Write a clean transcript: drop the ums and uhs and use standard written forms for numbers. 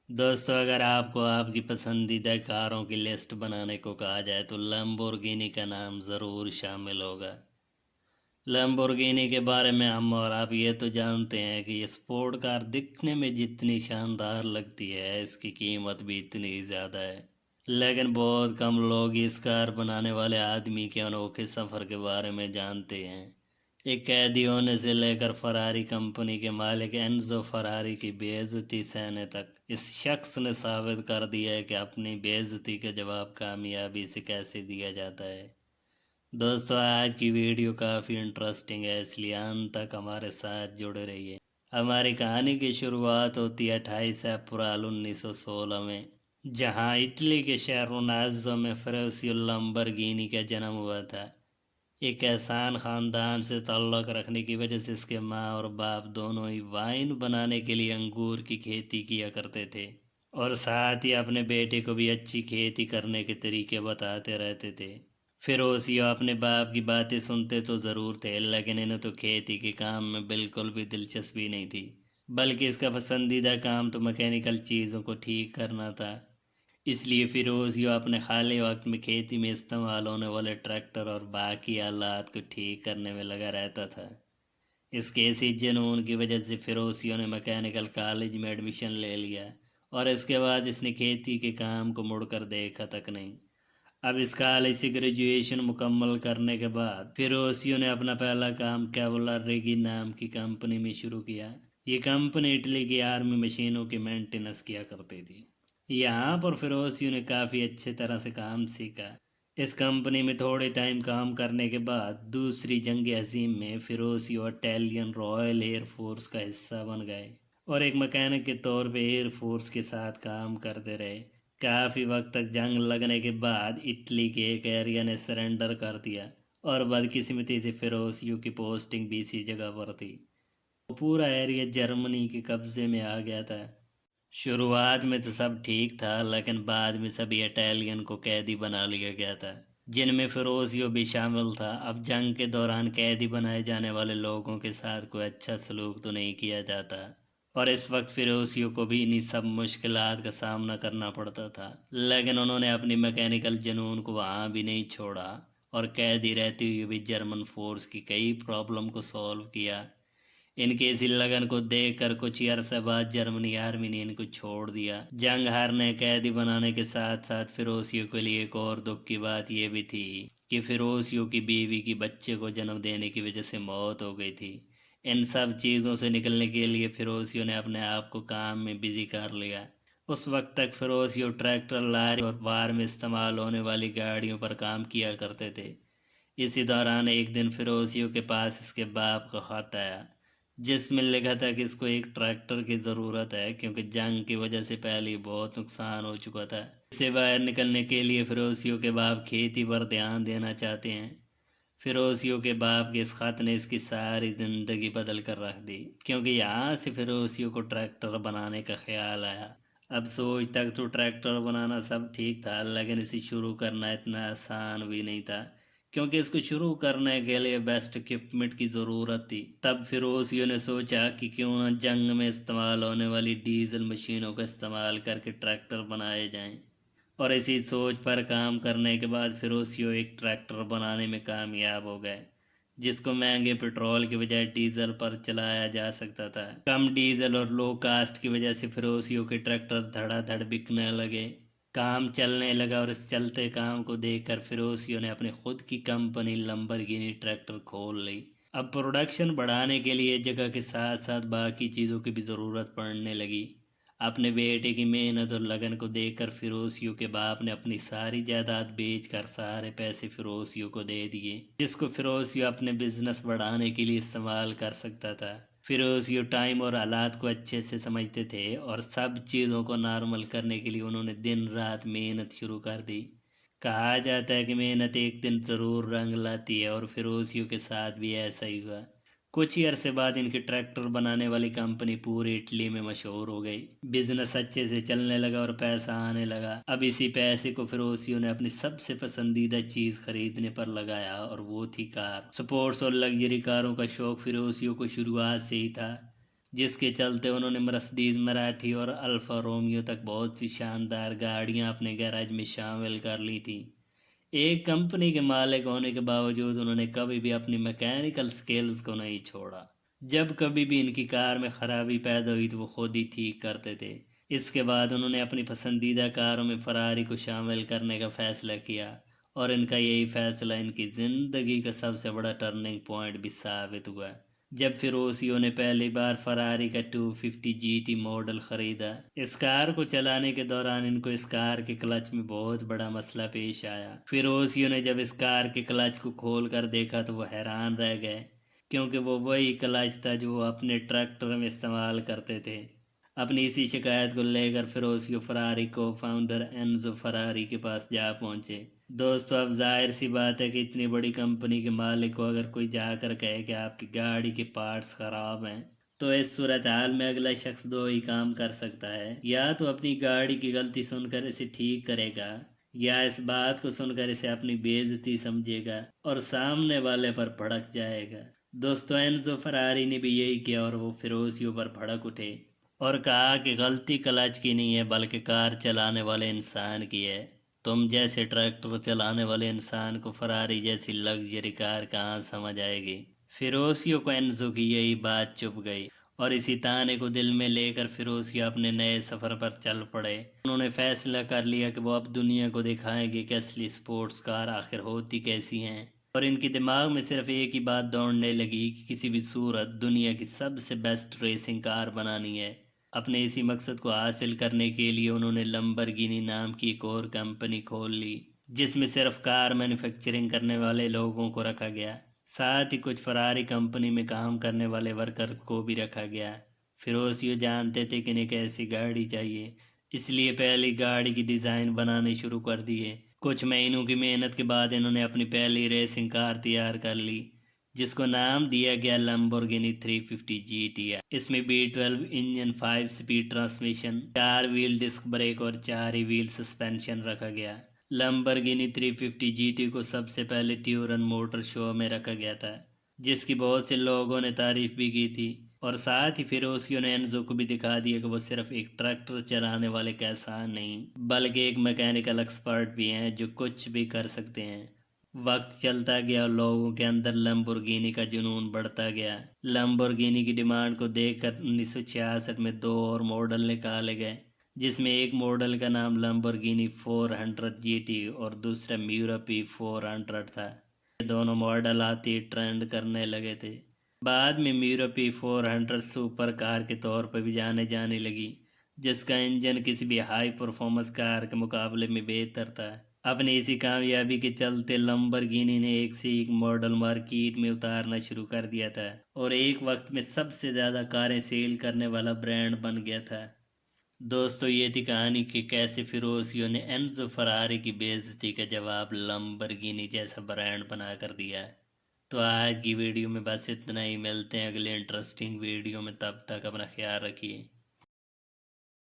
दोस्तों, अगर आपको आपकी पसंदीदा कारों की लिस्ट बनाने को कहा जाए तो लैम्बोर्गिनी का नाम ज़रूर शामिल होगा। लैम्बोर्गिनी के बारे में हम और आप ये तो जानते हैं कि ये स्पोर्ट कार दिखने में जितनी शानदार लगती है, इसकी कीमत भी इतनी ही ज़्यादा है। लेकिन बहुत कम लोग इस कार बनाने वाले आदमी के अनोखे सफ़र के बारे में जानते हैं। एक कैदी होने से लेकर फरारी कंपनी के मालिक एनजो फरारी की बेइज्जती सहने तक इस शख्स ने साबित कर दिया है कि अपनी बेइज्जती का जवाब कामयाबी से कैसे दिया जाता है। दोस्तों, आज की वीडियो काफ़ी इंटरेस्टिंग है, इसलिए अंत तक हमारे साथ जुड़े रहिए। हमारी कहानी की शुरुआत होती है 28 अप्रैल 1916 में, जहां इटली के शहर रोनाज़ो में फेरुशियो लैम्बोर्गिनी का जन्म हुआ था। एक एहसान ख़ानदान से ताल्लुक़ रखने की वजह से इसके माँ और बाप दोनों ही वाइन बनाने के लिए अंगूर की खेती किया करते थे, और साथ ही अपने बेटे को भी अच्छी खेती करने के तरीके बताते रहते थे। फिरोज़ियो अपने बाप की बातें सुनते तो ज़रूर थे, लेकिन इन्हें तो खेती के काम में बिल्कुल भी दिलचस्पी नहीं थी, बल्कि इसका पसंदीदा काम तो मैकेनिकल चीज़ों को ठीक करना था। इसलिए फिरोज़ियो अपने खाली वक्त में खेती में इस्तेमाल होने वाले ट्रैक्टर और बाकी आलात को ठीक करने में लगा रहता था। इसके इसी जुनून की वजह से फिरोज़ियो ने मैकेनिकल कॉलेज में एडमिशन ले लिया, और इसके बाद इसने खेती के काम को मुड़कर देखा तक नहीं। अब इस कॉलेज से ग्रेजुएशन मुकम्मल करने के बाद फिरोज़ियो ने अपना पहला काम कैवलरी नाम की कंपनी में शुरू किया। ये कंपनी इटली की आर्मी मशीनों की मेंटेनेंस किया करती थी। यहाँ पर फिरोज़ियो ने काफ़ी अच्छे तरह से काम सीखा। इस कंपनी में थोड़े टाइम काम करने के बाद दूसरी जंग अज़ीम में फिरोज़ियो इटालियन रॉयल एयर फोर्स का हिस्सा बन गए, और एक मैकेनिक के तौर पे एयर फोर्स के साथ काम करते रहे। काफ़ी वक्त तक जंग लगने के बाद इटली के एक एरिया ने सरेंडर कर दिया, और बदकिस्मती से फिरोज़ियो की पोस्टिंग भी इसी जगह पर थी। पूरा एरिया जर्मनी के कब्ज़े में आ गया था। शुरुआत में तो सब ठीक था, लेकिन बाद में सभी इटालियन को कैदी बना लिया गया था, जिनमें फिरोज़ियो भी शामिल था। अब जंग के दौरान कैदी बनाए जाने वाले लोगों के साथ कोई अच्छा सलूक तो नहीं किया जाता, और इस वक्त फिरोज़ियो को भी इन्हीं सब मुश्किलात का सामना करना पड़ता था। लेकिन उन्होंने अपनी मैकेनिकल जुनून को वहाँ भी नहीं छोड़ा, और कैदी रहते हुए भी जर्मन फोर्स की कई प्रॉब्लम को सॉल्व किया। इनके इसी लगन को देखकर कुछ ही अरसे बाद जर्मनी आर्मी ने इनको छोड़ दिया। जंग हारने कैदी बनाने के साथ साथ फिरोज़ियो के लिए एक और दुख की बात यह भी थी कि फिरोज़ियो की बीवी की बच्चे को जन्म देने की वजह से मौत हो गई थी। इन सब चीज़ों से निकलने के लिए फिरोज़ियो ने अपने आप को काम में बिजी कर लिया। उस वक्त तक फिरोज़ियो ट्रैक्टर, लारी और वार में इस्तेमाल होने वाली गाड़ियों पर काम किया करते थे। इसी दौरान एक दिन फिरोज़ियो के पास इसके बाप का खत आया, जिसमें लिखा था कि इसको एक ट्रैक्टर की ज़रूरत है, क्योंकि जंग की वजह से पहले ही बहुत नुकसान हो चुका था। इससे बाहर निकलने के लिए फिरोज़ियो के बाप खेती पर ध्यान देना चाहते हैं। फिरोज़ियो के बाप के इस खत ने इसकी सारी ज़िंदगी बदल कर रख दी, क्योंकि यहाँ से फिरोज़ियो को ट्रैक्टर बनाने का ख्याल आया। अब सोच तक तो ट्रैक्टर बनाना सब ठीक था, लेकिन इसे शुरू करना इतना आसान भी नहीं था, क्योंकि इसको शुरू करने के लिए बेस्ट इक्विपमेंट की ज़रूरत थी। तब फिरोज़ियो ने सोचा कि क्यों न जंग में इस्तेमाल होने वाली डीजल मशीनों का इस्तेमाल करके ट्रैक्टर बनाए जाएं, और इसी सोच पर काम करने के बाद फिरोज़ियो एक ट्रैक्टर बनाने में कामयाब हो गए, जिसको महंगे पेट्रोल की बजाय डीजल पर चलाया जा सकता था। कम डीजल और लो कास्ट की वजह से फिरोज़ियो के ट्रैक्टर धड़ाधड़ बिकने लगे। काम चलने लगा, और इस चलते काम को देखकर फिरोज़ियो ने अपनी खुद की कंपनी लैम्बोर्गिनी ट्रैक्टर खोल ली। अब प्रोडक्शन बढ़ाने के लिए जगह के साथ साथ बाकी चीज़ों की भी ज़रूरत पड़ने लगी। अपने बेटे की मेहनत और लगन को देखकर फिरोज़ियो के बाप ने अपनी सारी जायदाद बेचकर सारे पैसे फिरोज़ियो को दे दिए, जिसको फिरोज़ियो अपने बिजनेस बढ़ाने के लिए इस्तेमाल कर सकता था। फिरोज़ियो टाइम और हालात को अच्छे से समझते थे, और सब चीज़ों को नॉर्मल करने के लिए उन्होंने दिन रात मेहनत शुरू कर दी। कहा जाता है कि मेहनत एक दिन ज़रूर रंग लाती है, और फिरोज़ियो के साथ भी ऐसा ही हुआ। कुछ ही अरसे बाद इनकी ट्रैक्टर बनाने वाली कंपनी पूरी इटली में मशहूर हो गई। बिजनेस अच्छे से चलने लगा और पैसा आने लगा। अब इसी पैसे को फिरोज़ियो ने अपनी सबसे पसंदीदा चीज़ खरीदने पर लगाया, और वो थी कार। स्पोर्ट्स और लग्जरी कारों का शौक फिरोज़ियो को शुरुआत से ही था। جس کے چلتے انہوں نے مرسڈیز مراٹھی اور الفا رومیو تک بہت سی شاندار گاڑیاں اپنے گیراج میں شامل کر لی تھیں۔ ایک کمپنی کے مالک ہونے کے باوجود انہوں نے کبھی بھی اپنی میکینیکل سکلز کو نہیں چھوڑا۔ جب کبھی بھی ان کی کار میں خرابی پیدا ہوئی تو وہ خود ہی ٹھیک کرتے تھے۔ اس کے بعد انہوں نے اپنی پسندیدہ کاروں میں فراری کو شامل کرنے کا فیصلہ کیا، اور ان کا یہی فیصلہ ان کی زندگی کا سب سے بڑا ٹرننگ پوائنٹ بھی ثابت ہوا جب فیروسیو نے پہلی بار فراری کا 250 جی ٹی ماڈل خریدا۔ اس کار کو چلانے کے دوران ان کو اس کار کے کلچ میں بہت بڑا مسئلہ پیش آیا۔ فیروسیو نے جب اس کار کے کلچ کو کھول کر دیکھا تو وہ حیران رہ گئے، کیونکہ وہ وہی کلچ تھا جو وہ اپنے ٹریکٹر میں استعمال کرتے تھے۔ اپنی اسی شکایت کو لے کر فیروسیو فراری کو فاؤنڈر انزو فراری کے پاس جا پہنچے۔ دوستو، اب ظاہر سی بات ہے کہ اتنی بڑی کمپنی کے مالک کو اگر کوئی جا کر کہے کہ آپ کی گاڑی کے پارٹس خراب ہیں، تو اس صورتحال میں اگلا شخص دو ہی کام کر سکتا ہے: یا تو اپنی گاڑی کی غلطی سن کر اسے ٹھیک کرے گا، یا اس بات کو سن کر اسے اپنی بے عزتی سمجھے گا اور سامنے والے پر بھڑک جائے گا۔ دوستو، انزو فراری نے بھی یہی کیا، اور وہ فیروسیو پر بھڑک اٹھے اور کہا کہ غلطی کلچ کی نہیں ہے بلکہ کار چلانے والے انسان کی ہے۔ تم جیسے ٹریکٹر چلانے والے انسان کو فراری جیسی لگژری کار کہاں سمجھ آئے گی؟ فیروسیو کو انزو کی یہی بات چبھ گئی، اور اسی تانے کو دل میں لے کر فیروسیو اپنے نئے سفر پر چل پڑے۔ انہوں نے فیصلہ کر لیا کہ وہ اب دنیا کو دکھائیں گے کہ اصلی سپورٹس کار آخر ہوتی کیسی ہیں، اور ان کے دماغ میں صرف ایک ہی بات دوڑنے لگی کہ کسی بھی صورت دنیا کی سب سے بیسٹ ریسنگ کار بنانی ہے۔ اپنے اسی مقصد کو حاصل کرنے کے لیے انہوں نے لمبرگینی نام کی ایک اور کمپنی کھول لی، جس میں صرف کار مینوفیکچرنگ کرنے والے لوگوں کو رکھا گیا، ساتھ ہی کچھ فراری کمپنی میں کام کرنے والے ورکرز کو بھی رکھا گیا۔ فیروسیو جانتے تھے کہ انہیں کیسی گاڑی چاہیے، اس لیے پہلی گاڑی کی ڈیزائن بنانے شروع کر دیے۔ کچھ مہینوں کی محنت کے بعد انہوں نے اپنی پہلی ریسنگ کار تیار کر لی، جس کو نام دیا گیا لمبورگینی 350 جی ٹی ہے۔ اس میں B12 engine, 5 speed transmission, 4 wheel disc brake اور 4 ہی ویل سسپینشن رکھا گیا۔ لمبورگینی 350 جی ٹی کو سب سے پہلے ٹیورن موٹر شو میں رکھا گیا تھا، جس کی بہت سے لوگوں نے تعریف بھی کی تھی، اور ساتھ ہی فیروسیو نے انزو کو بھی دکھا دیا کہ وہ صرف ایک ٹریکٹر چلانے والے کسان نہیں بلکہ ایک میکینیکل ایکسپرٹ بھی ہیں جو کچھ بھی کر سکتے ہیں۔ وقت چلتا گیا اور لوگوں کے اندر لمبورگینی کا جنون بڑھتا گیا۔ لمبورگینی کی ڈیمانڈ کو دیکھ کر 1966 میں دو اور ماڈل نکالے گئے، جس میں ایک ماڈل کا نام لمبورگینی 400 جی ٹی اور دوسرا میورپی 400 تھا۔ یہ دونوں ماڈل آتی ٹرینڈ کرنے لگے تھے۔ بعد میں میورپی 400 سپر کار کے طور پر بھی جانے لگی، جس کا انجن کسی بھی ہائی پرفارمنس کار کے مقابلے میں بہتر تھا۔ اپنی اسی کامیابی کے چلتے لمبورگینی نے ایک سے ایک ماڈل مارکیٹ میں اتارنا شروع کر دیا تھا، اور ایک وقت میں سب سے زیادہ کاریں سیل کرنے والا برانڈ بن گیا تھا۔ دوستو، یہ تھی کہانی کہ کیسے فیروسیو نے انزو فراری کی بے عزتی کا جواب لمبورگینی جیسا برانڈ بنا کر دیا۔ تو آج کی ویڈیو میں بس اتنا ہی، ملتے ہیں اگلے انٹرسٹنگ ویڈیو میں، تب تک اپنا خیال رکھیے۔